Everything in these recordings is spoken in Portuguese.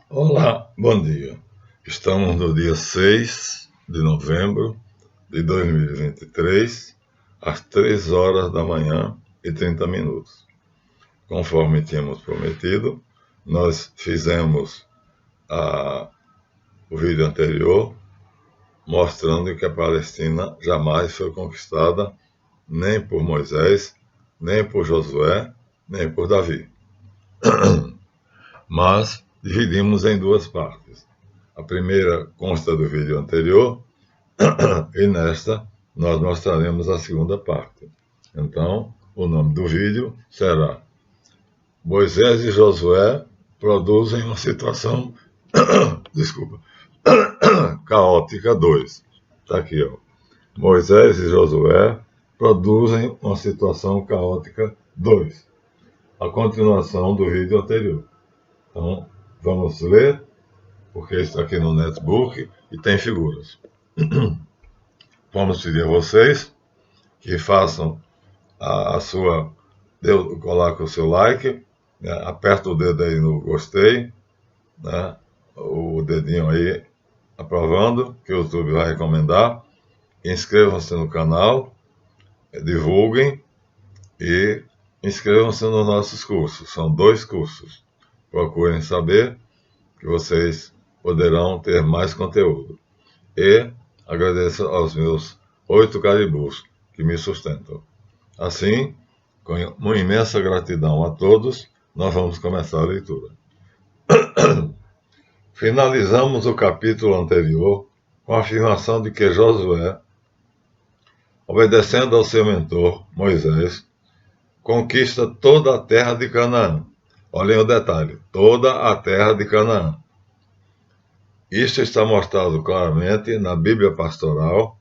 Olá, bom dia. Estamos no dia 6 de novembro de 2023, às 3 horas da manhã e 30 minutos. Conforme tínhamos prometido, nós fizemos o vídeo anterior mostrando que a Palestina jamais foi conquistada nem por Moisés, nem por Josué, nem por Davi. Mas dividimos em duas partes. A primeira consta do vídeo anterior e nesta nós mostraremos a segunda parte. Então, o nome do vídeo será Moisés e Josué produzem uma situação caótica 2. Está aqui, ó. Moisés e Josué produzem uma situação caótica 2. A continuação do vídeo anterior. Então, vamos ler, porque está aqui no netbook e tem figuras. Vamos pedir a vocês que façam coloque o seu like, né, aperta o dedo aí no gostei, né, o dedinho aí aprovando, que o YouTube vai recomendar. Inscrevam-se no canal, divulguem e inscrevam-se nos nossos cursos. São 2 cursos. Procurem saber que vocês poderão ter mais conteúdo. E agradeço aos meus 8 caribus que me sustentam. Assim, com uma imensa gratidão a todos, nós vamos começar a leitura. Finalizamos o capítulo anterior com a afirmação de que Josué, obedecendo ao seu mentor, Moisés, conquista toda a terra de Canaã. Olhem o detalhe, toda a terra de Canaã. Isto está mostrado claramente na Bíblia Pastoral,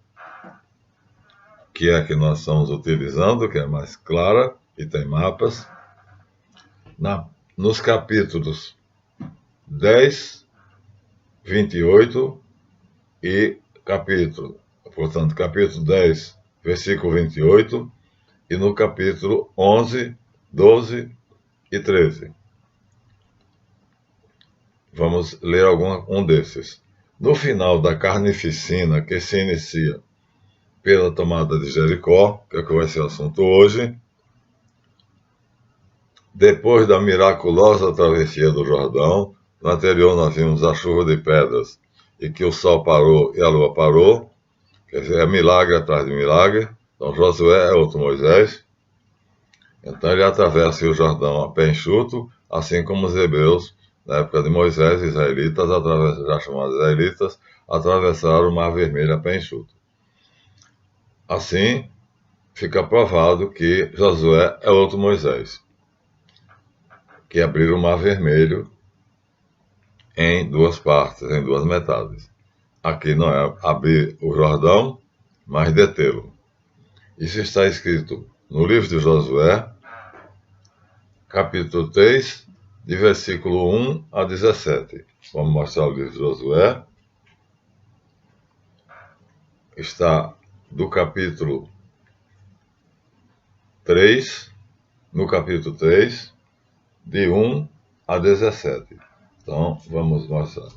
que é a que nós estamos utilizando, que é mais clara e tem mapas, nos capítulos 10, 28 e capítulo 10, versículo 28, e no capítulo 11, 12 e 13. Vamos ler um desses. No final da carnificina que se inicia pela tomada de Jericó, que vai ser o assunto hoje, depois da miraculosa travessia do Jordão, no anterior nós vimos a chuva de pedras e que o sol parou e a lua parou, quer dizer, é milagre atrás de milagre. Então Josué é outro Moisés. Então ele atravessa o Jordão a pé enxuto, assim como os hebreus, na época de Moisés, israelitas, já chamados israelitas, atravessaram o Mar Vermelho a pé enxuto. Assim, fica provado que Josué é outro Moisés, que abriram o Mar Vermelho em 2 partes, em 2 metades. Aqui não é abrir o Jordão, mas detê-lo. Isso está escrito no livro de Josué, capítulo 3, de versículo 1 a 17. Vamos mostrar o livro de Josué. Está do capítulo 3, no capítulo 3, de 1 a 17. Então, vamos mostrar.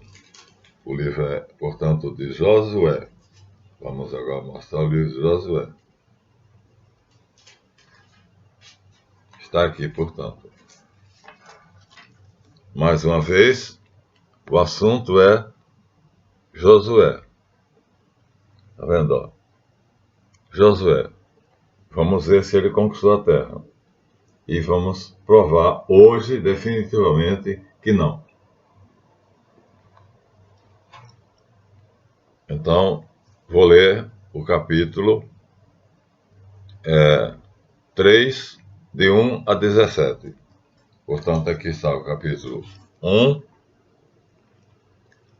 O livro é, portanto, de Josué. Vamos agora mostrar o livro de Josué. Está aqui, portanto. Mais uma vez, o assunto é Josué. Está vendo? Ó? Josué. Vamos ver se ele conquistou a terra. E vamos provar hoje, definitivamente, que não. Então, vou ler o capítulo 3, de 1 a 17. Portanto, aqui está o capítulo 1.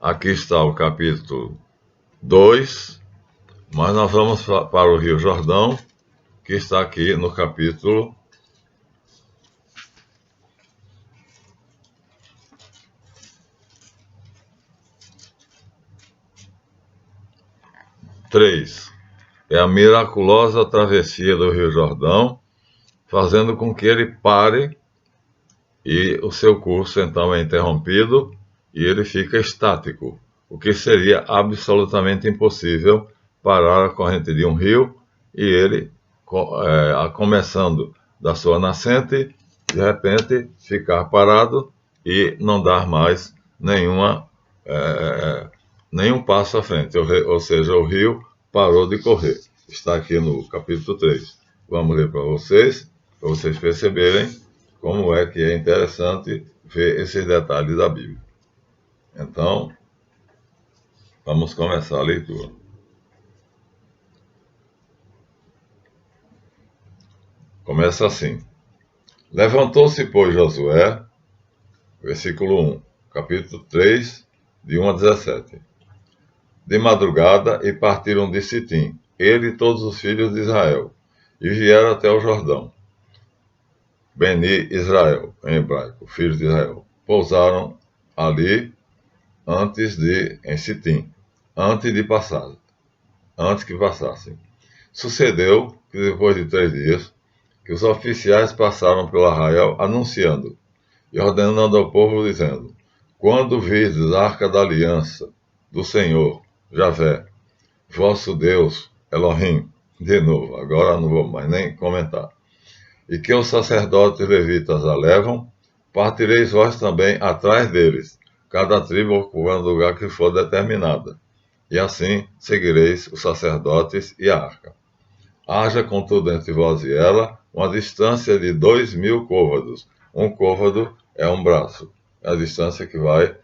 Aqui está o capítulo 2. Mas nós vamos para o Rio Jordão, que está aqui no capítulo 3. É a miraculosa travessia do Rio Jordão, fazendo com que ele pare e o seu curso então é interrompido e ele fica estático, o que seria absolutamente impossível parar a corrente de um rio e ele, começando da sua nascente, de repente ficar parado e não dar mais nenhum passo à frente, ou seja, o rio parou de correr. Está aqui no capítulo 3. Vamos ler para vocês perceberem como é que é interessante ver esses detalhes da Bíblia. Então, vamos começar a leitura. Começa assim. Levantou-se, pois, Josué, versículo 1, capítulo 3, de 1 a 17. De madrugada, e partiram de Sitim, ele e todos os filhos de Israel, e vieram até o Jordão. Beni Israel, em hebraico, filhos de Israel, pousaram ali em Sitim, antes que passassem. Sucedeu que depois de 3 dias, que os oficiais passaram pelo arraial anunciando e ordenando ao povo, dizendo: quando virdes a arca da aliança do Senhor, Javé, vosso Deus, Elohim, de novo, agora não vou mais nem comentar, e que os sacerdotes levitas a levam, partireis vós também atrás deles, cada tribo ocupando o lugar que for determinada, e assim seguireis os sacerdotes e a arca. Haja, contudo, entre vós e ela uma distância de 2.000 côvados. Um côvado é um braço. É a distância que vai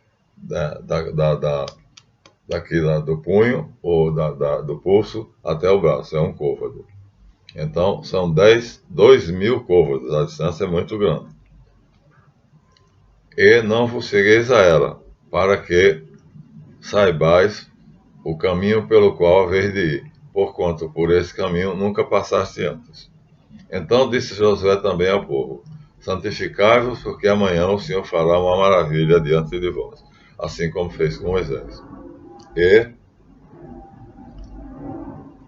daqui do punho ou do pulso até o braço. É um côvado. Então, são 2.000 côvados. A distância é muito grande. E não vos chegueis a ela, para que saibais o caminho pelo qual haveis de ir, porquanto por esse caminho nunca passaste antes. Então disse Josué também ao povo: santificai-vos, porque amanhã o Senhor fará uma maravilha diante de vós, assim como fez com Moisés. E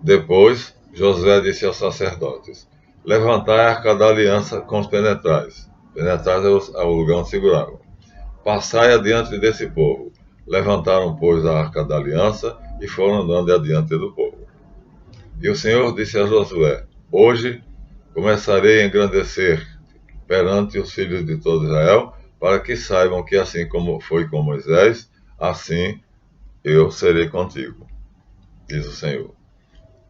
depois Josué disse aos sacerdotes: levantai a arca da aliança com os penetrais. Penetrais é o lugar onde seguravam. Passai adiante desse povo. Levantaram, pois, a arca da aliança e foram andando adiante do povo. E o Senhor disse a Josué: hoje começarei a engrandecer perante os filhos de todo Israel, para que saibam que assim como foi com Moisés, assim eu serei contigo, diz o Senhor.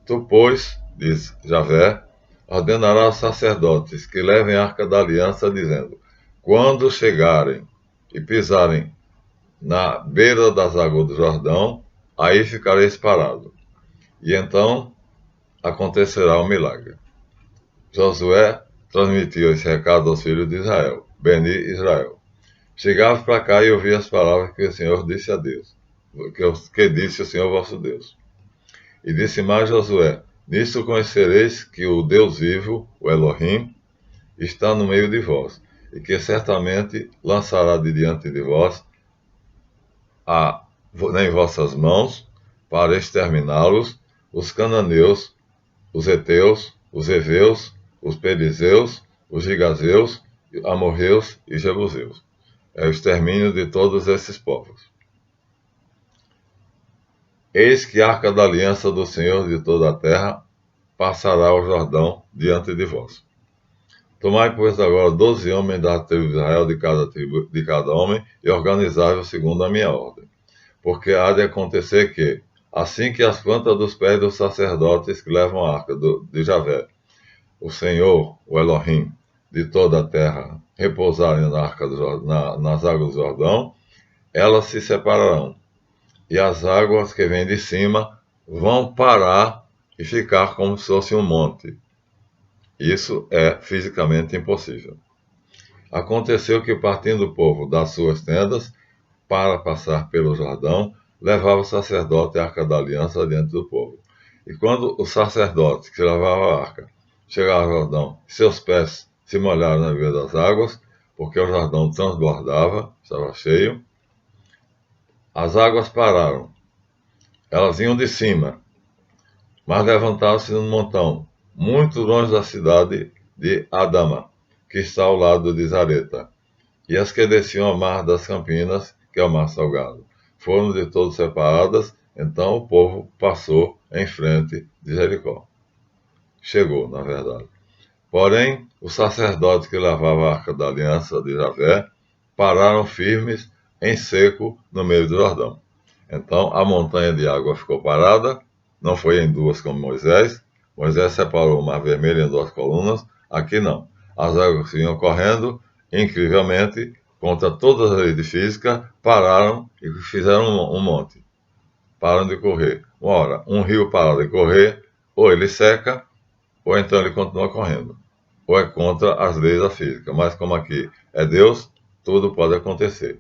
Tu, pois, diz Javé, ordenarás aos sacerdotes que levem a arca da aliança, dizendo: quando chegarem e pisarem na beira das águas do Jordão, aí ficareis parado. E então acontecerá o milagre. Josué transmitiu esse recado aos filhos de Israel, Beni Israel. Chegava para cá e ouvia as palavras que o Senhor disse a Deus, que disse o Senhor vosso Deus. E disse mais Josué: nisto conhecereis que o Deus vivo, o Elohim, está no meio de vós, e que certamente lançará de diante de vós em vossas mãos, para exterminá-los, os cananeus, os heteus, os heveus, os perizeus, os gigazeus, amorreus e jebuseus. É o extermínio de todos esses povos. Eis que a arca da aliança do Senhor de toda a terra passará o Jordão diante de vós. Tomai, pois, agora 12 homens da tribo de Israel, de cada homem, e organizai-vos segundo a minha ordem. Porque há de acontecer que, assim que as plantas dos pés dos sacerdotes que levam a arca de Javé, o Senhor, o Elohim, de toda a terra, repousarem nas águas do Jordão, elas se separarão, e as águas que vêm de cima vão parar e ficar como se fosse um monte. Isso é fisicamente impossível. Aconteceu que, partindo o povo das suas tendas, para passar pelo Jordão, levava o sacerdote a arca da aliança diante do povo. E quando o sacerdote que levava a arca chegava ao Jordão, seus pés se molharam na beira das águas, porque o Jordão transbordava, estava cheio, as águas pararam. Elas vinham de cima, mas levantaram-se num montão, muito longe da cidade de Adama, que está ao lado de Zareta, e as que desciam ao mar das Campinas, que é o Mar Salgado. Foram de todos separadas, então o povo passou em frente de Jericó. Chegou, na verdade. Porém, os sacerdotes que levavam a Arca da Aliança de Javé pararam firmes em seco no meio do Jordão. Então a montanha de água ficou parada, não foi em duas como Moisés. Moisés separou o Mar Vermelho em duas colunas, aqui não. As águas que vinham correndo, incrivelmente, contra todas as leis de física, pararam e fizeram um monte. Param de correr. Uma hora, um rio para de correr, ou ele seca, ou então ele continua correndo. Ou é contra as leis da física. Mas como aqui é Deus, tudo pode acontecer.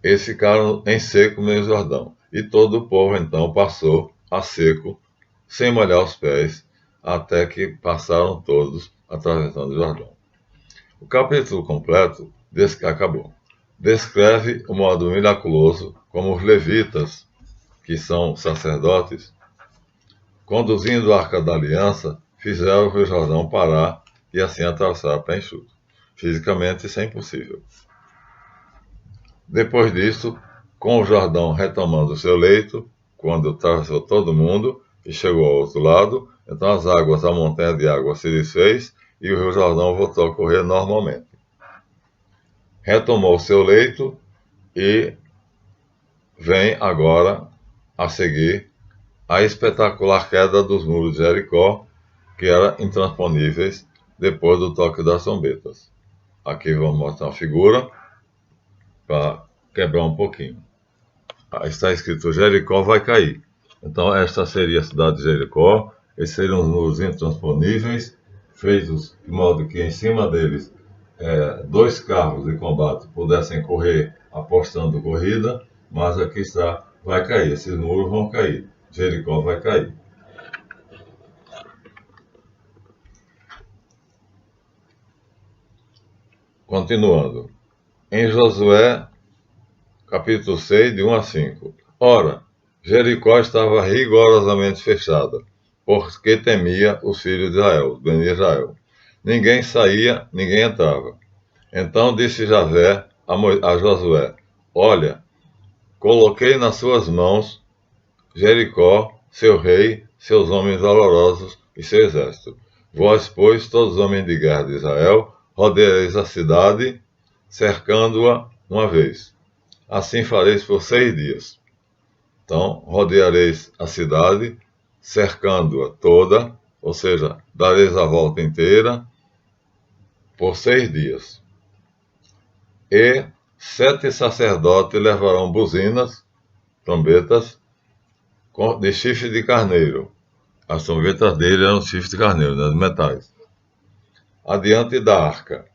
Eles ficaram em seco no Jordão. E todo o povo então passou a seco, sem molhar os pés, até que passaram todos atravessando o Jordão. O capítulo completo acabou. Descreve o modo miraculoso como os levitas, que são sacerdotes, conduzindo a Arca da Aliança, fizeram o Jordão parar e assim atravessar a pé enxuto. Fisicamente isso é impossível. Depois disso, com o Jordão retomando seu leito, quando atravessou todo mundo e chegou ao outro lado, então as águas, a montanha de água se desfez e o Rio Jordão voltou a correr normalmente. Retomou seu leito e vem agora a seguir a espetacular queda dos muros de Jericó, que eram intransponíveis depois do toque das trombetas. Aqui vamos mostrar uma figura para quebrar um pouquinho. Está escrito: Jericó vai cair. Então esta seria a cidade de Jericó. Esses seriam os muros intransponíveis, feitos de modo que em cima deles dois carros de combate pudessem correr apostando corrida, mas aqui está, vai cair. Esses muros vão cair. Jericó vai cair. Continuando. Em Josué, capítulo 6, de 1 a 5. Ora, Jericó estava rigorosamente fechada, porque temia os filhos de Israel, Bene Israel. Ninguém saía, ninguém entrava. Então disse Javé a Josué: Olha, coloquei nas suas mãos Jericó, seu rei, seus homens valorosos e seu exército. Vós, pois, todos os homens de guerra de Israel, rodeareis a cidade, cercando-a uma vez. Assim fareis por 6 dias. Então, rodeareis a cidade, cercando-a toda, ou seja, dareis a volta inteira, por 6 dias. E 7 sacerdotes levarão buzinas, trombetas, de chifre de carneiro. As trombetas dele eram chifre de carneiro, de metais. Adiante da arca.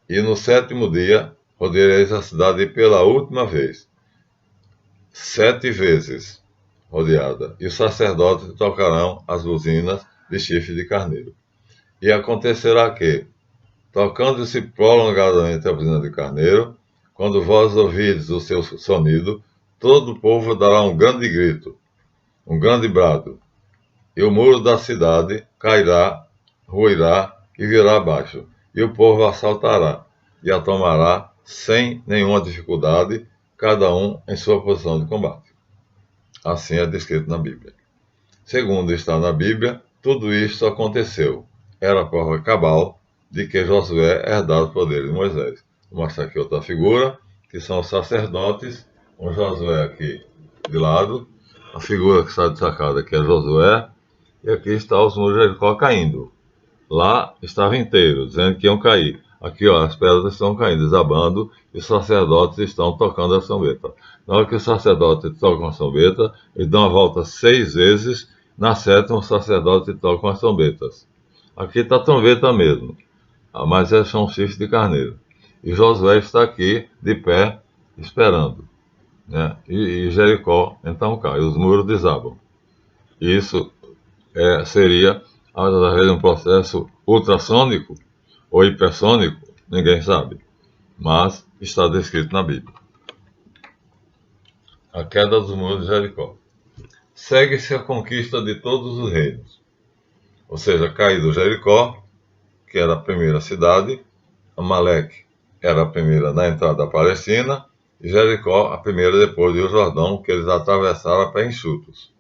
E no 7º dia, rodeareis a cidade pela última vez. 7 vezes rodeada. E os sacerdotes tocarão as buzinas de chifre de carneiro. E acontecerá que, tocando-se prolongadamente a buzina de carneiro, quando vós ouvirdes o seu sonido, todo o povo dará um grande grito, um grande brado, e o muro da cidade cairá, ruirá e virá abaixo, e o povo assaltará, e a tomará sem nenhuma dificuldade, cada um em sua posição de combate. Assim é descrito na Bíblia. Segundo está na Bíblia, tudo isto aconteceu. Era a prova cabal de que Josué herdara o poder de Moisés. Vou mostrar aqui outra figura, que são os sacerdotes, com Josué aqui de lado. A figura que está destacada aqui é Josué, e aqui está os muros de Jericó caindo. Lá estava inteiro, dizendo que iam cair. Aqui, ó, as pedras estão caindo, desabando, e os sacerdotes estão tocando a trombeta. Na hora que os sacerdotes tocam a trombeta, eles dão a volta 6 vezes, na 7ª os sacerdotes tocam as trombetas. Aqui está a trombeta mesmo, mas são chifres de carneiro. E Josué está aqui, de pé, esperando. Né? E Jericó, então, cai, os muros desabam. Isso seria através de um processo ultrassônico ou hipersônico, ninguém sabe, mas está descrito na Bíblia. A queda dos muros de Jericó. Segue-se a conquista de todos os reinos, ou seja, caído Jericó, que era a primeira cidade, Amaleque era a primeira na entrada da Palestina, e Jericó, a primeira depois do Rio Jordão, que eles atravessaram a pé enxutos.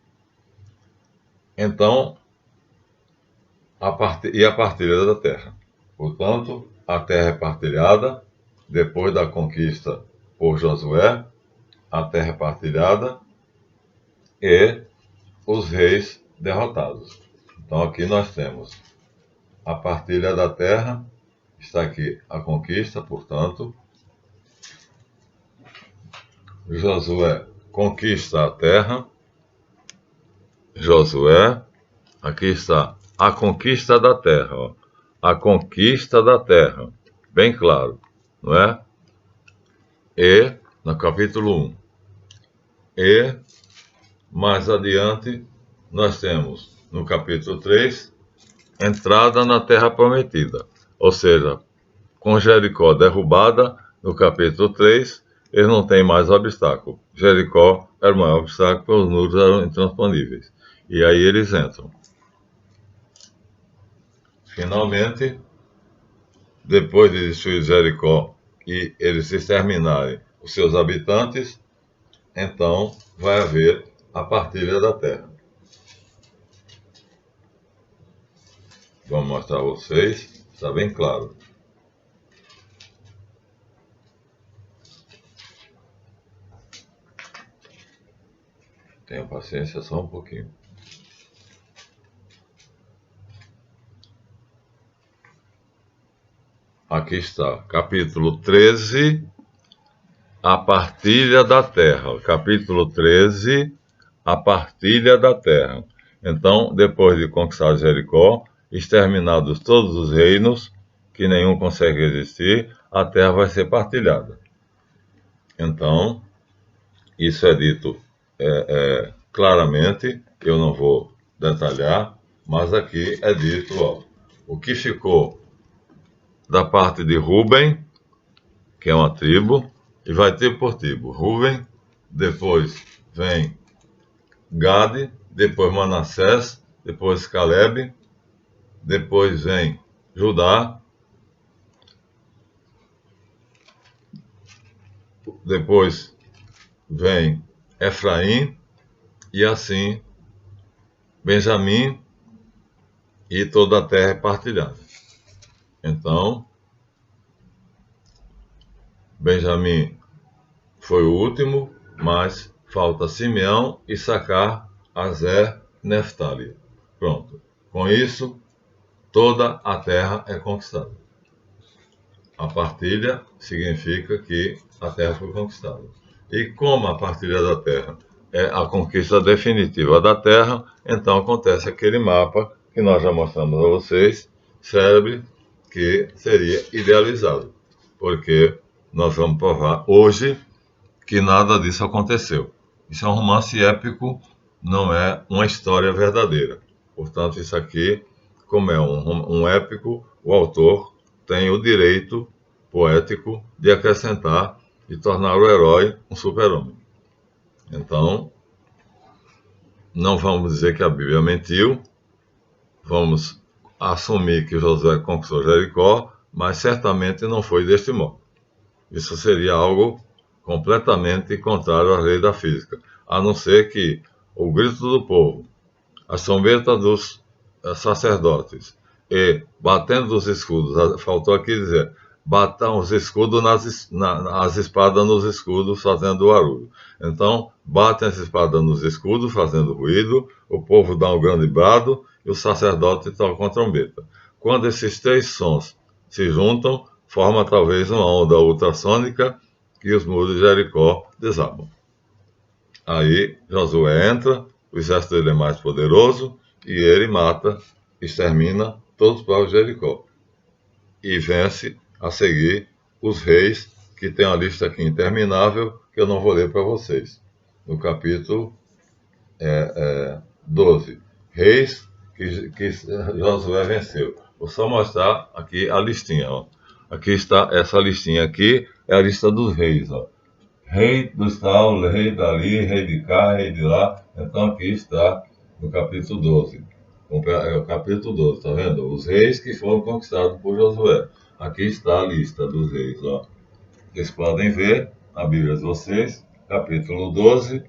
Então, a partilha da terra. Portanto, a terra é partilhada depois da conquista por Josué, a terra é partilhada e os reis derrotados. Então, aqui nós temos a partilha da terra, está aqui a conquista, portanto, Josué conquista a terra, Josué, aqui está a conquista da terra, ó. A conquista da terra, bem claro, não é? E, no capítulo 1, e mais adiante nós temos, no capítulo 3, entrada na terra prometida, ou seja, com Jericó derrubada, no capítulo 3, eles não têm mais obstáculo. Jericó era o maior obstáculo, porque os muros eram intransponíveis. E aí eles entram. Finalmente, depois de destruir Jericó e eles exterminarem os seus habitantes, então vai haver a partilha da terra. Vamos mostrar a vocês, está bem claro. Tenha paciência só um pouquinho. Aqui está, capítulo 13, a partilha da terra. Capítulo 13, a partilha da terra. Então, depois de conquistar Jericó, exterminados todos os reinos, que nenhum consegue resistir, a terra vai ser partilhada. Então, isso é dito claramente, eu não vou detalhar, mas aqui é dito, ó, o que ficou da parte de Ruben, que é uma tribo, e vai tribo por tribo. Ruben, depois vem Gade, depois Manassés, depois Caleb, depois vem Judá, depois vem Efraim, e assim Benjamim, e toda a terra é partilhada. Então, Benjamim foi o último, mas falta Simeão, Issacar, Azer, Neftali. Pronto. Com isso, toda a terra é conquistada. A partilha significa que a terra foi conquistada. E como a partilha da terra é a conquista definitiva da terra, então acontece aquele mapa que nós já mostramos a vocês, célebre, que seria idealizado, porque nós vamos provar hoje que nada disso aconteceu. Isso é um romance épico, não é uma história verdadeira. Portanto, isso aqui, como é um épico, o autor tem o direito poético de acrescentar e tornar o herói um super-homem. Então, não vamos dizer que a Bíblia mentiu, vamos assumir que Josué conquistou Jericó, mas certamente não foi deste modo. Isso seria algo completamente contrário à lei da física, a não ser que o grito do povo, a trombeta dos sacerdotes e batendo os escudos, faltou aqui dizer, batam os escudos as espadas nos escudos fazendo barulho. Então, batem as espadas nos escudos fazendo ruído, o povo dá um grande brado e o sacerdote toca a trombeta. Quando esses três sons se juntam, forma talvez uma onda ultrassônica e os muros de Jericó desabam. Aí Josué entra, o exército dele é mais poderoso e ele mata, extermina todos os povos de Jericó. E vence a seguir os reis, que tem uma lista aqui interminável, que eu não vou ler para vocês. No capítulo 12. Reis que Josué venceu. Vou só mostrar aqui a listinha. Ó. Aqui está essa listinha aqui, é a lista dos reis. Ó. Rei dos tal, rei dali, rei de cá, rei de lá. Então aqui está no capítulo 12. É o capítulo 12, tá vendo? Os reis que foram conquistados por Josué. Aqui está a lista dos reis. Ó. Vocês podem ver na Bíblia de vocês, capítulo 12,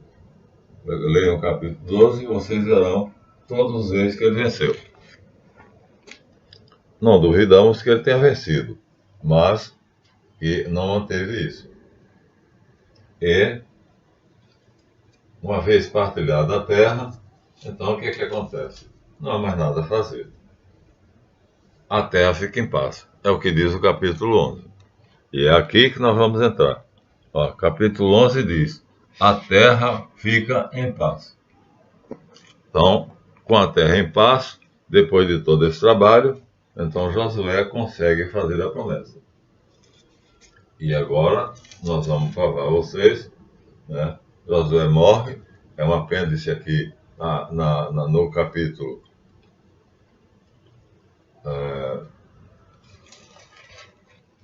leiam o capítulo 12 e vocês verão todos os reis que ele venceu. Não duvidamos que ele tenha vencido, mas que não manteve isso. E, uma vez partilhada a terra, então o que acontece? Não há mais nada a fazer. A terra fica em paz. É o que diz o capítulo 11. E é aqui que nós vamos entrar. Ó, capítulo 11 diz: a terra fica em paz. Então, com a terra em paz, depois de todo esse trabalho, então Josué consegue fazer a promessa. E agora nós vamos provar a vocês, né? Josué morre, é um apêndice aqui no capítulo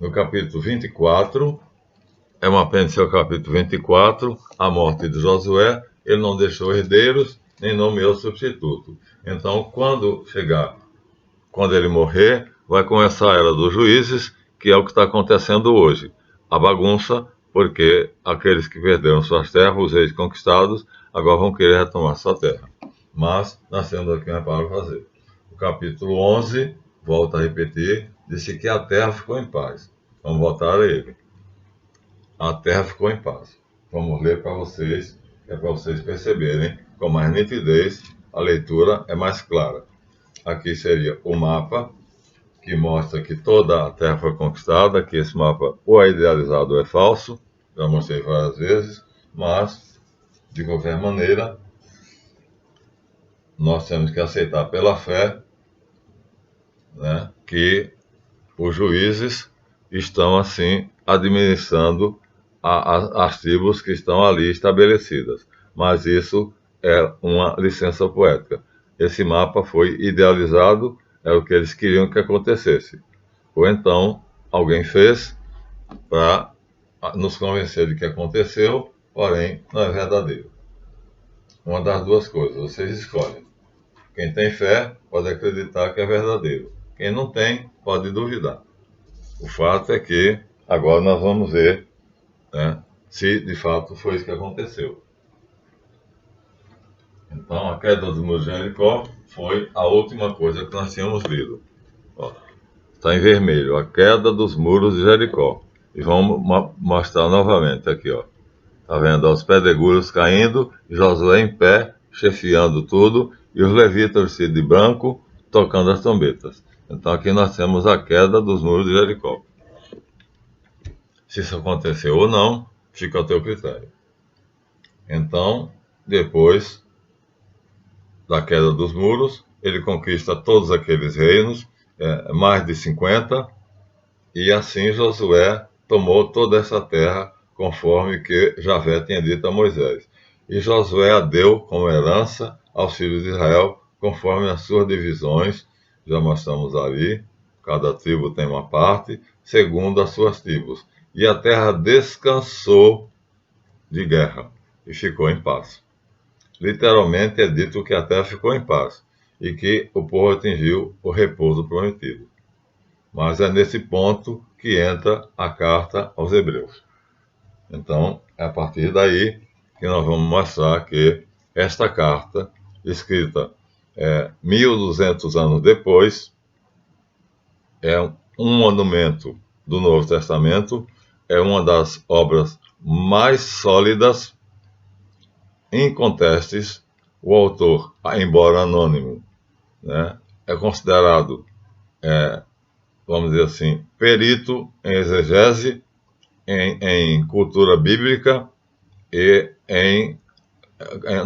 no capítulo 24, é um apêndice ao capítulo 24, a morte de Josué. Ele não deixou herdeiros, nem nomeou substituto. Então, quando ele morrer, vai começar a era dos juízes, que é o que está acontecendo hoje. A bagunça, porque aqueles que perderam suas terras, os reis conquistados, agora vão querer retomar sua terra. Mas nós temos aqui uma para fazer. O capítulo 11, volta a repetir, disse que a terra ficou em paz. Vamos voltar a ele. A terra ficou em paz. Vamos ler para vocês, é para vocês perceberem com mais nitidez, a leitura é mais clara. Aqui seria o mapa, que mostra que toda a terra foi conquistada, que esse mapa ou é idealizado ou é falso, já mostrei várias vezes, mas, de qualquer maneira, nós temos que aceitar pela fé, né, que os juízes estão, assim, administrando as tribos que estão ali estabelecidas. Mas isso é uma licença poética. Esse mapa foi idealizado, é o que eles queriam que acontecesse. Ou então, alguém fez para nos convencer de que aconteceu, porém, não é verdadeiro. Uma das duas coisas, vocês escolhem. Quem tem fé pode acreditar que é verdadeiro. Quem não tem, pode duvidar. O fato é que agora nós vamos ver, né, se de fato foi isso que aconteceu. Então, a queda dos muros de Jericó foi a última coisa que nós tínhamos lido. Está em vermelho, a queda dos muros de Jericó. E vamos mostrar novamente aqui, ó. Está vendo? Os pedregulhos caindo, Josué em pé, chefiando tudo, e os levitas vestidos de branco, tocando as trombetas. Então aqui nós temos a queda dos muros de Jericó. Se isso aconteceu ou não, fica ao teu critério. Então, depois da queda dos muros, ele conquista todos aqueles reinos, mais de 50, e assim Josué tomou toda essa terra, conforme que Javé tinha dito a Moisés. E Josué a deu como herança aos filhos de Israel, conforme as suas divisões, já mostramos ali, cada tribo tem uma parte, segundo as suas tribos. E a terra descansou de guerra e ficou em paz. Literalmente é dito que a terra ficou em paz e que o povo atingiu o repouso prometido. Mas é nesse ponto que entra a carta aos Hebreus. Então, é a partir daí que nós vamos mostrar que esta carta, escrita 1200 anos depois, é um monumento do Novo Testamento, é uma das obras mais sólidas, incontestes. O autor, embora anônimo, né, é considerado, vamos dizer assim, perito em exegese, em cultura bíblica e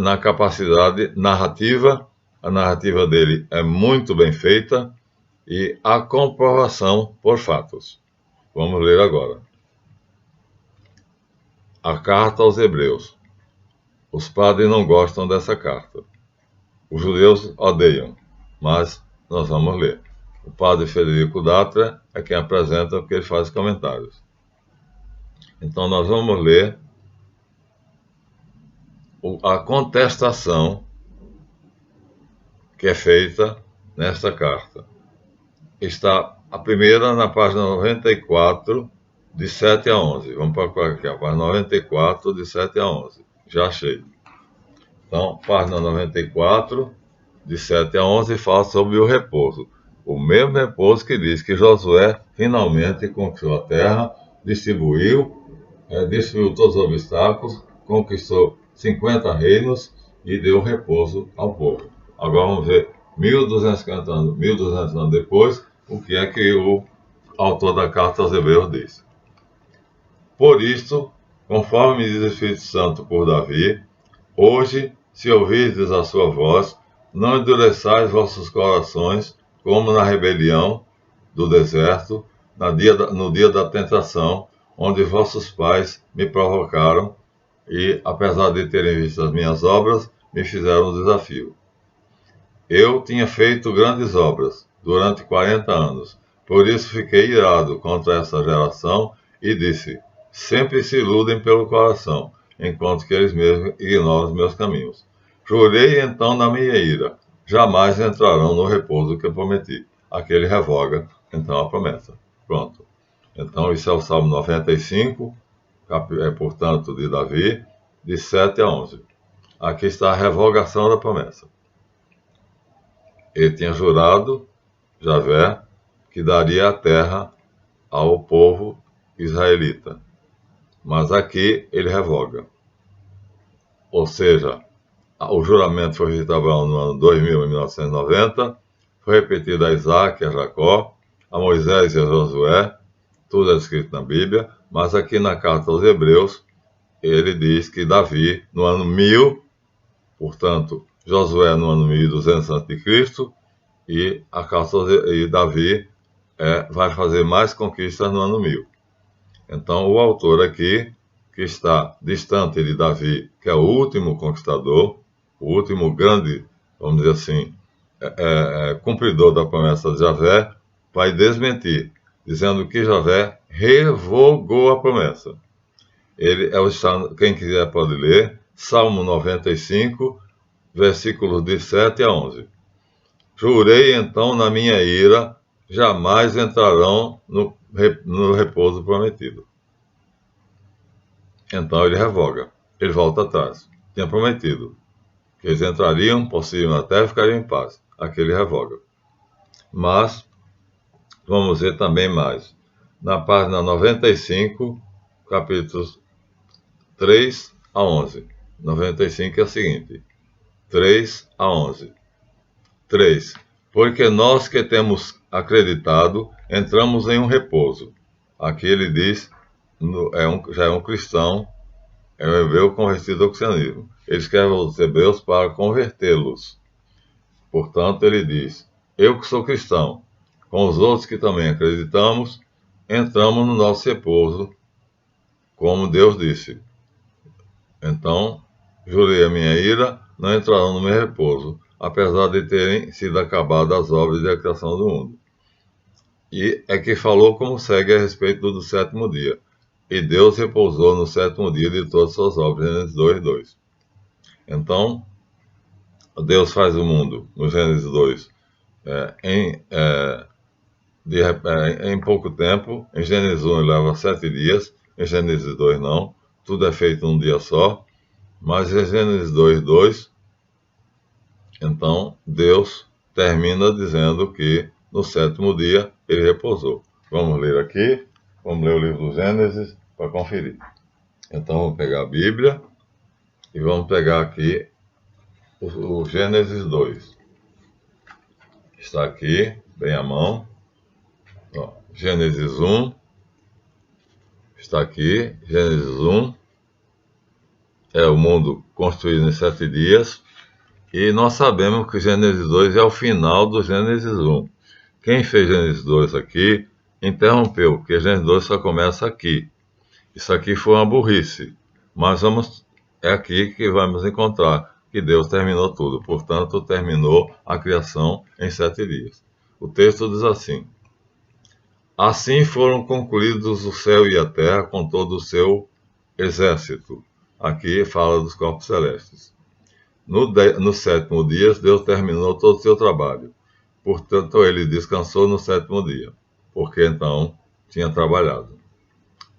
na capacidade narrativa. A narrativa dele é muito bem feita e a comprovação por fatos. Vamos ler agora. A carta aos Hebreus. Os padres não gostam dessa carta. Os judeus odeiam, mas nós vamos ler. O padre Federico Datra é quem apresenta, porque ele faz comentários. Então nós vamos ler a contestação que é feita nesta carta. Está a primeira na página 94 de 7 a 11. Vamos procurar aqui, a página 94, de 7 a 11. Já achei. Então, página 94, de 7 a 11, fala sobre o repouso. O mesmo repouso que diz que Josué finalmente conquistou a terra, distribuiu todos os obstáculos, conquistou 50 reinos e deu repouso ao povo. Agora vamos ver 1250 anos, 1200 anos depois, o que é que o autor da carta aos Hebreus diz. Por isto, conforme diz o Espírito Santo por Davi, hoje, se ouvirdes a sua voz, não endureçais vossos corações, como na rebelião do deserto, no dia da tentação, onde vossos pais me provocaram e, apesar de terem visto as minhas obras, me fizeram um desafio. Eu tinha feito grandes obras durante 40 anos, por isso fiquei irado contra essa geração e disse: sempre se iludem pelo coração, enquanto que eles mesmos ignoram os meus caminhos. Jurei então na minha ira: jamais entrarão no repouso que eu prometi. Aqui ele revoga, então, a promessa. Pronto. Então, isso é o Salmo 95, portanto, de Davi, de 7 a 11. Aqui está a revogação da promessa. Ele tinha jurado, Javé, que daria a terra ao povo israelita. Mas aqui ele revoga. Ou seja, o juramento foi feito a Abraão no ano 2000, em 1990, foi repetido a Isaac, a Jacó, a Moisés e a Josué, tudo é escrito na Bíblia, mas aqui na carta aos Hebreus, ele diz que Davi, no ano 1000, portanto, Josué no ano 1200 a.C., e Davi vai fazer mais conquistas no ano 1000. Então, o autor aqui, que está distante de Davi, que é o último conquistador, o último grande, vamos dizer assim, cumpridor da promessa de Javé, vai desmentir, dizendo que Javé revogou a promessa. Quem quiser pode ler, Salmo 95, versículos de 7 a 11. Jurei então na minha ira, jamais entrarão no repouso prometido. Então ele revoga, ele volta atrás. Tinha prometido que eles entrariam, possuiriam a terra e ficariam em paz. Aqui ele revoga. Mas, vamos ver também mais. Na página 95, capítulos 3 a 11. 95 é o seguinte: 3 a 11. 3. Porque nós que temos acreditado, entramos em um repouso. Aqui ele diz, já é um cristão, é um hebreu convertido ao cristianismo. Ele escreve aos hebreus para convertê-los. Portanto, ele diz: eu que sou cristão, com os outros que também acreditamos, entramos no nosso repouso, como Deus disse. Então, jurei a minha ira, não entrarão no meu repouso, apesar de terem sido acabadas as obras de criação do mundo. E é que falou como segue a respeito do sétimo dia. E Deus repousou no sétimo dia de todas as suas obras, Gênesis 2:2. Então, Deus faz o mundo, no Gênesis 2, em pouco tempo. Em Gênesis 1 ele leva 7 dias, em Gênesis 2 não, tudo é feito num dia só. Mas em Gênesis 2:2, então Deus termina dizendo que no sétimo dia ele repousou. Vamos ler aqui, vamos ler o livro do Gênesis para conferir. Então vamos pegar a Bíblia e vamos pegar aqui o Gênesis 2. Está aqui, bem à mão. Ó, Gênesis 1. Está aqui, Gênesis 1. É o mundo construído em 7 dias. E nós sabemos que Gênesis 2 é o final do Gênesis 1. Quem fez Gênesis 2 aqui, interrompeu, porque Gênesis 2 só começa aqui. Isso aqui foi uma burrice. Mas é aqui que vamos encontrar que Deus terminou tudo. Portanto, terminou a criação em 7 dias. O texto diz assim: assim foram concluídos o céu e a terra com todo o seu exército. Aqui fala dos corpos celestes. No sétimo dia, Deus terminou todo o seu trabalho. Portanto, ele descansou no sétimo dia, porque então tinha trabalhado.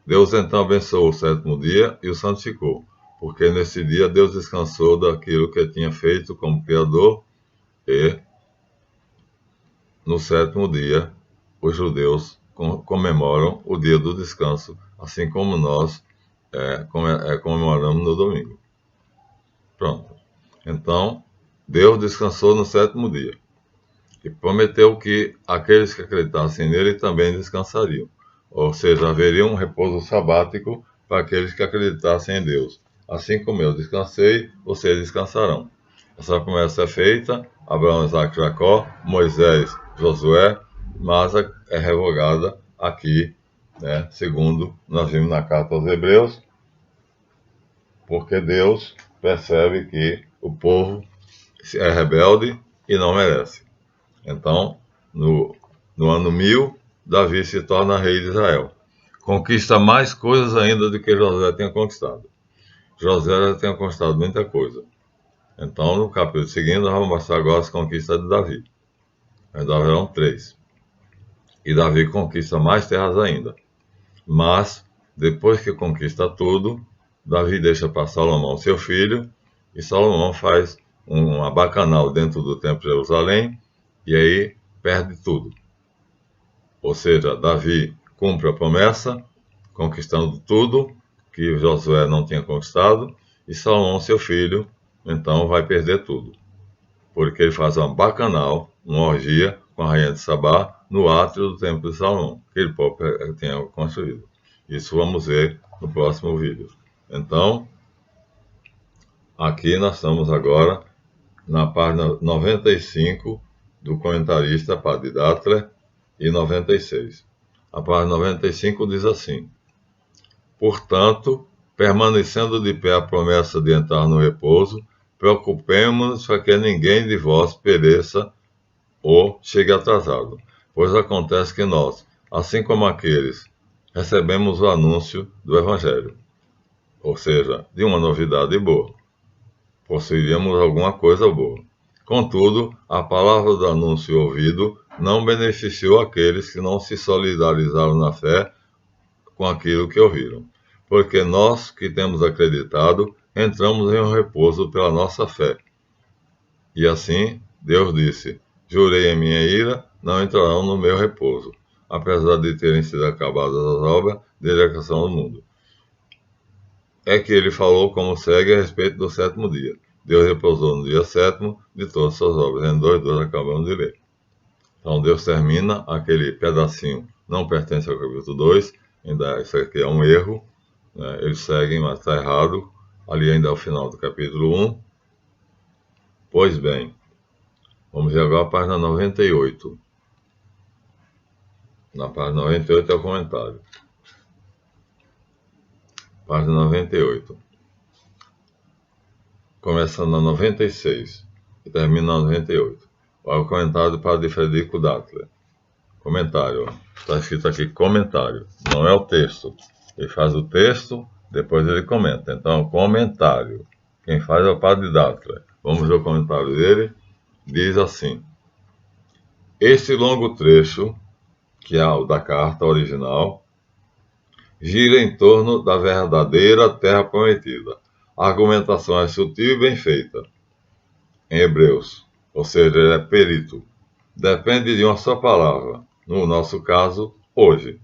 Deus então abençoou o sétimo dia e o santificou, porque nesse dia Deus descansou daquilo que tinha feito como Criador, e no sétimo dia os judeus comemoram o dia do descanso, assim como nós comemoramos no domingo. Pronto. Então, Deus descansou no sétimo dia e prometeu que aqueles que acreditassem nele também descansariam. Ou seja, haveria um repouso sabático para aqueles que acreditassem em Deus. Assim como eu descansei, vocês descansarão. Essa promessa é feita, Abraão, Isaac, Jacó, Moisés, Josué, mas é revogada aqui, né, segundo nós vimos na carta aos Hebreus, porque Deus percebe que o povo é rebelde e não merece. Então, no ano 1000, Davi se torna rei de Israel. Conquista mais coisas ainda do que Josué tinha conquistado. Josué já tinha conquistado muita coisa. Então, no capítulo seguinte, nós vamos mostrar agora as conquistas de Davi. Ainda haverão 3. E Davi conquista mais terras ainda. Mas, depois que conquista tudo, Davi deixa para Salomão, seu filho, e Salomão faz uma bacanal dentro do templo de Jerusalém, e aí perde tudo. Ou seja, Davi cumpre a promessa, conquistando tudo que Josué não tinha conquistado, e Salomão, seu filho, então vai perder tudo. Porque ele faz uma bacanal, uma orgia com a rainha de Sabá, no átrio do templo de Salomão, que ele próprio tinha construído. Isso vamos ver no próximo vídeo. Então, aqui nós estamos agora na página 95 do comentarista Padre Dattler e 96. A página 95 diz assim: portanto, permanecendo de pé a promessa de entrar no repouso, preocupemo-nos para que ninguém de vós pereça ou chegue atrasado, pois acontece que nós, assim como aqueles, recebemos o anúncio do Evangelho, ou seja, de uma novidade boa. Possuiríamos alguma coisa boa. Contudo, a palavra do anúncio ouvido não beneficiou aqueles que não se solidarizaram na fé com aquilo que ouviram, porque nós que temos acreditado, entramos em um repouso pela nossa fé. E assim, Deus disse: jurei em minha ira, não entrarão no meu repouso, apesar de terem sido acabadas as obras de edificação do mundo. É que ele falou como segue a respeito do sétimo dia. Deus repousou no dia sétimo de todas as suas obras. Em 2:2 acabamos de ler. Então Deus termina aquele pedacinho, não pertence ao capítulo 2, ainda isso aqui é um erro, né? Eles seguem, mas está errado. Ali ainda é o final do capítulo 1. Pois bem, vamos ver agora a página 98. Na página 98 é o comentário. Página 98. Começa na 96 e termina na 98. Olha o comentário do Padre Frederico Dattler. Comentário. Está escrito aqui comentário. Não é o texto. Ele faz o texto, depois ele comenta. Então, comentário. Quem faz é o Padre Dattler. Vamos ver o comentário dele. Diz assim: este longo trecho, que é o da carta original, gira em torno da verdadeira terra prometida. A argumentação é sutil e bem feita. Em Hebreus, ou seja, ele é perito. Depende de uma só palavra. No nosso caso, hoje.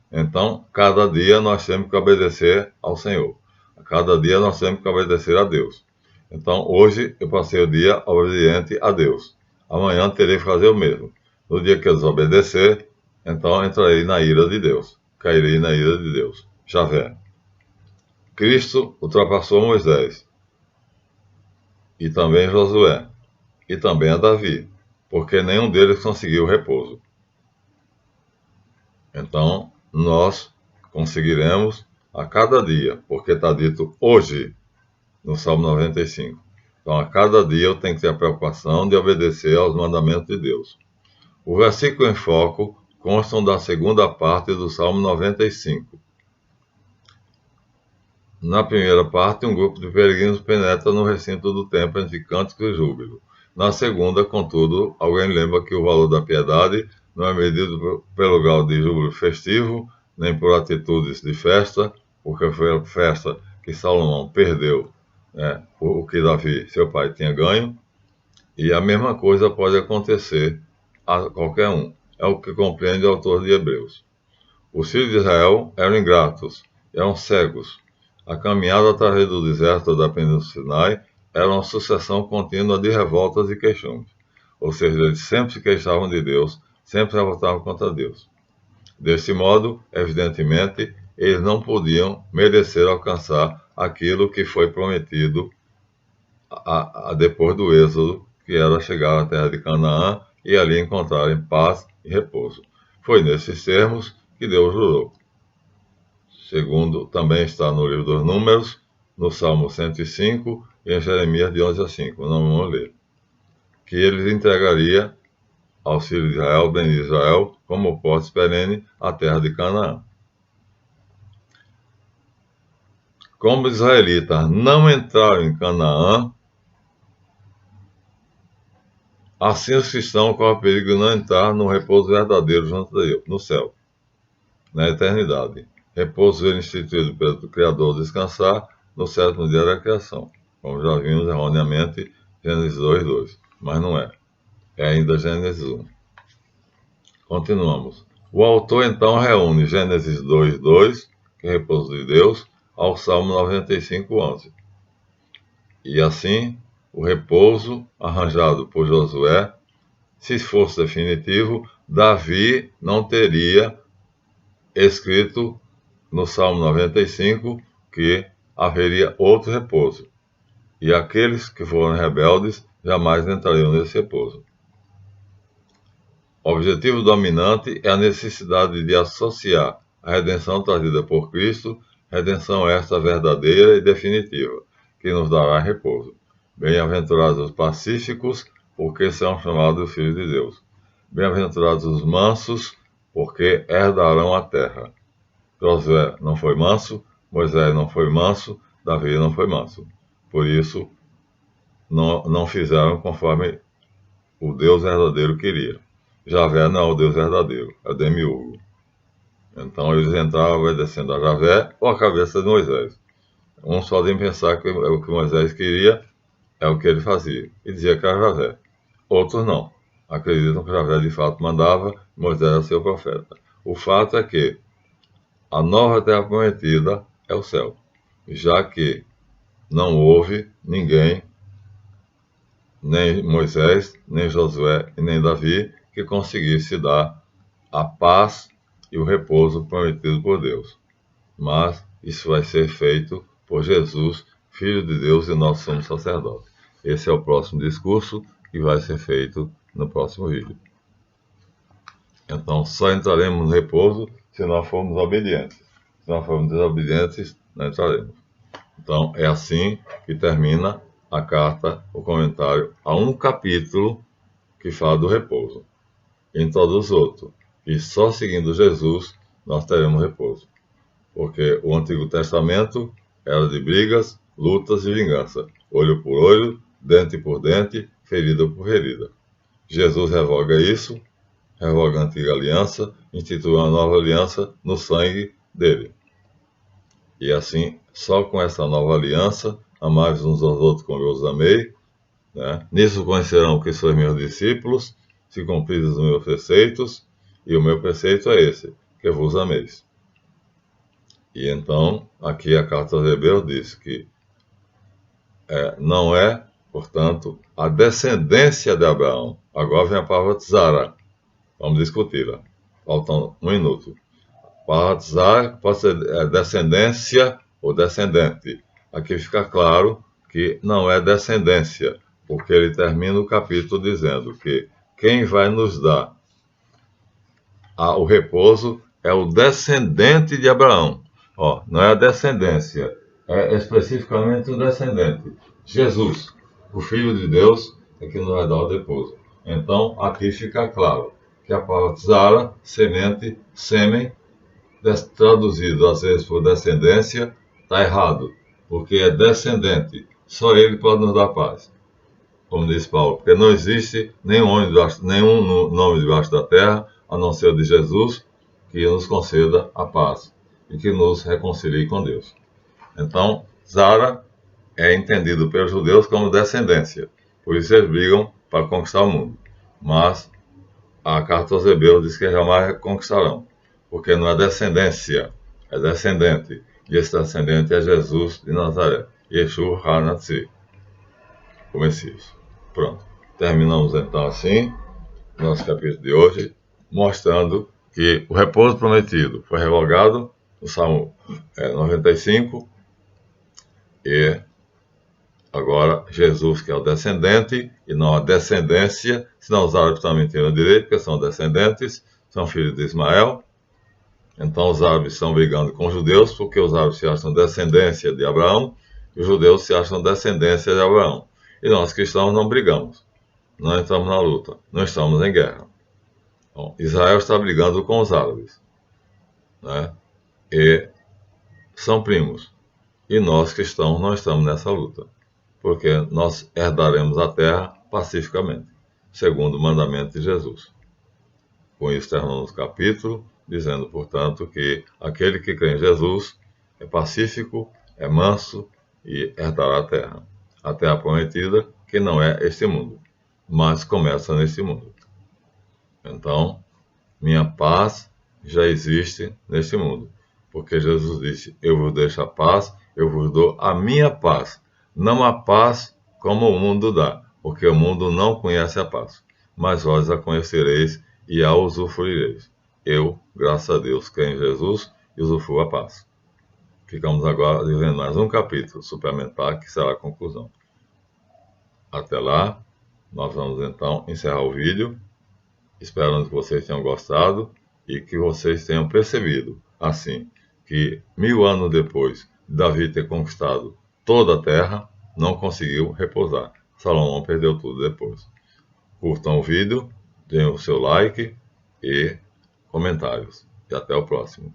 Então, cada dia nós temos que obedecer ao Senhor. A cada dia nós temos que obedecer a Deus. Então, hoje eu passei o dia obediente a Deus. Amanhã terei que fazer o mesmo. No dia que eu desobedecer, então entrarei na ira de Deus. Cairei na ira de Deus. Javé. Cristo ultrapassou Moisés, e também Josué, e também a Davi, porque nenhum deles conseguiu repouso. Então, nós conseguiremos a cada dia, porque está dito hoje, no Salmo 95. Então, a cada dia eu tenho que ter a preocupação de obedecer aos mandamentos de Deus. O versículo em foco constam da segunda parte do Salmo 95. Na primeira parte, um grupo de peregrinos penetra no recinto do templo entre cânticos e júbilo. Na segunda, contudo, alguém lembra que o valor da piedade não é medido pelo grau de júbilo festivo, nem por atitudes de festa, porque foi a festa que Salomão perdeu, né, o que Davi, seu pai, tinha ganho, e a mesma coisa pode acontecer a qualquer um. É o que compreende o autor de Hebreus. Os filhos de Israel eram ingratos, eram cegos. A caminhada através do deserto da Península Sinai era uma sucessão contínua de revoltas e queixumes. Ou seja, eles sempre se queixavam de Deus, sempre se revoltavam contra Deus. Desse modo, evidentemente, eles não podiam merecer alcançar aquilo que foi prometido depois do Êxodo, que era chegar à terra de Canaã e ali encontrarem paz e repouso. Foi nesses termos que Deus jurou. Segundo, também está no livro dos Números, no Salmo 105 e em Jeremias de 11 a 5, não vamos ler, que ele entregaria aos filhos de Israel, bem de Israel, como posse perene, a terra de Canaã. Como os israelitas não entraram em Canaã, assim os cristãos correm o perigo de não entrar no repouso verdadeiro junto a Deus, no céu, na eternidade. Repouso ele instituído pelo Criador descansar no sétimo dia da criação, como já vimos erroneamente Gênesis 2:2, mas não é. É ainda Gênesis 1. Continuamos. O autor então reúne Gênesis 2:2, que é repouso de Deus, ao Salmo 95:11. E assim, o repouso arranjado por Josué, se fosse definitivo, Davi não teria escrito no Salmo 95 que haveria outro repouso, e aqueles que foram rebeldes jamais entrariam nesse repouso. O objetivo dominante é a necessidade de associar a redenção trazida por Cristo, redenção esta verdadeira e definitiva, que nos dará repouso. Bem-aventurados os pacíficos, porque serão chamados filhos de Deus. Bem-aventurados os mansos, porque herdarão a terra. Josué não foi manso, Moisés não foi manso, Davi não foi manso. Por isso, não fizeram conforme o Deus verdadeiro queria. Javé não é o Deus verdadeiro, é o demiurgo. Então eles entraram obedecendo a Javé ou a cabeça de Moisés. Uns podem pensar que o que Moisés queria é o que ele fazia, e dizia que era Javé. Outros não. Acreditam que Javé de fato mandava, e Moisés era seu profeta. O fato é que a nova terra prometida é o céu, já que não houve ninguém, nem Moisés, nem Josué e nem Davi, que conseguisse dar a paz e o repouso prometido por Deus. Mas isso vai ser feito por Jesus, Filho de Deus e nosso sumo sacerdote. Esse é o próximo discurso que vai ser feito no próximo vídeo. Então, só entraremos no repouso se nós formos obedientes. Se nós formos desobedientes, não entraremos. Então, é assim que termina a carta, o comentário, a um capítulo que fala do repouso. Introduz outro, e só seguindo Jesus nós teremos repouso. Porque o Antigo Testamento era de brigas, lutas e vingança, olho por olho, dente por dente, ferida por ferida. Jesus revoga isso, revoga a antiga aliança, institui uma nova aliança no sangue dele. E assim, só com essa nova aliança, amai-vos uns aos outros como eu os amei, né? Nisso conhecerão que sois meus discípulos, se cumprides os meus preceitos, e o meu preceito é esse, que vos ameis. E então, aqui a carta aos Hebreus diz que não é, portanto, a descendência de Abraão. Agora vem a palavra tzara. Vamos discuti-la. Faltam 1 minuto. A palavra tzara pode ser descendência ou descendente. Aqui fica claro que não é descendência, porque ele termina o capítulo dizendo que quem vai nos dar o repouso é o descendente de Abraão. Não é a descendência, é especificamente o descendente. Jesus, o Filho de Deus, é que nos vai dar o repouso. Então, aqui fica claro que a palavra tzara, semente, sêmen, traduzido às vezes por descendência, está errado, porque é descendente. Só ele pode nos dar paz. Como diz Paulo, porque não existe nenhum nome debaixo da terra, a não ser o de Jesus, que nos conceda a paz e que nos reconcilie com Deus. Então, Zara é entendido pelos judeus como descendência, por isso eles brigam para conquistar o mundo. Mas a carta aos Hebreus diz que jamais conquistarão, porque não é descendência, é descendente. E esse descendente é Jesus de Nazaré, Yeshua HaNatsi, o Messias. Pronto. Terminamos então assim, nosso capítulo de hoje, mostrando que o repouso prometido foi revogado no Salmo 95, e agora Jesus, que é o descendente, e não a descendência, senão os árabes também têm direito, porque são descendentes, são filhos de Ismael. Então os árabes estão brigando com os judeus, porque os árabes se acham descendência de Abraão, e os judeus se acham descendência de Abraão. E nós cristãos não brigamos, não entramos na luta, não estamos em guerra. Bom, Israel está brigando com os árabes, né? E são primos. E nós cristãos não estamos nessa luta, porque nós herdaremos a terra pacificamente, segundo o mandamento de Jesus. Com isso terminamos o capítulo, dizendo, portanto, que aquele que crê em Jesus é pacífico, é manso e herdará a terra prometida, que não é este mundo, mas começa neste mundo. Então, minha paz já existe neste mundo, porque Jesus disse, eu vos deixo a paz, eu vos dou a minha paz, não a paz como o mundo dá, porque o mundo não conhece a paz, mas vós a conhecereis e a usufruireis. Eu, graças a Deus, creio em Jesus e usufruo a paz. Ficamos agora dizendo mais um capítulo suplementar, que será a conclusão. Até lá, nós vamos então encerrar o vídeo, esperando que vocês tenham gostado e que vocês tenham percebido, assim, que 1000 anos depois de Davi ter conquistado toda a terra, não conseguiu repousar. Salomão perdeu tudo depois. Curtam o vídeo, deem o seu like e comentários. E até o próximo.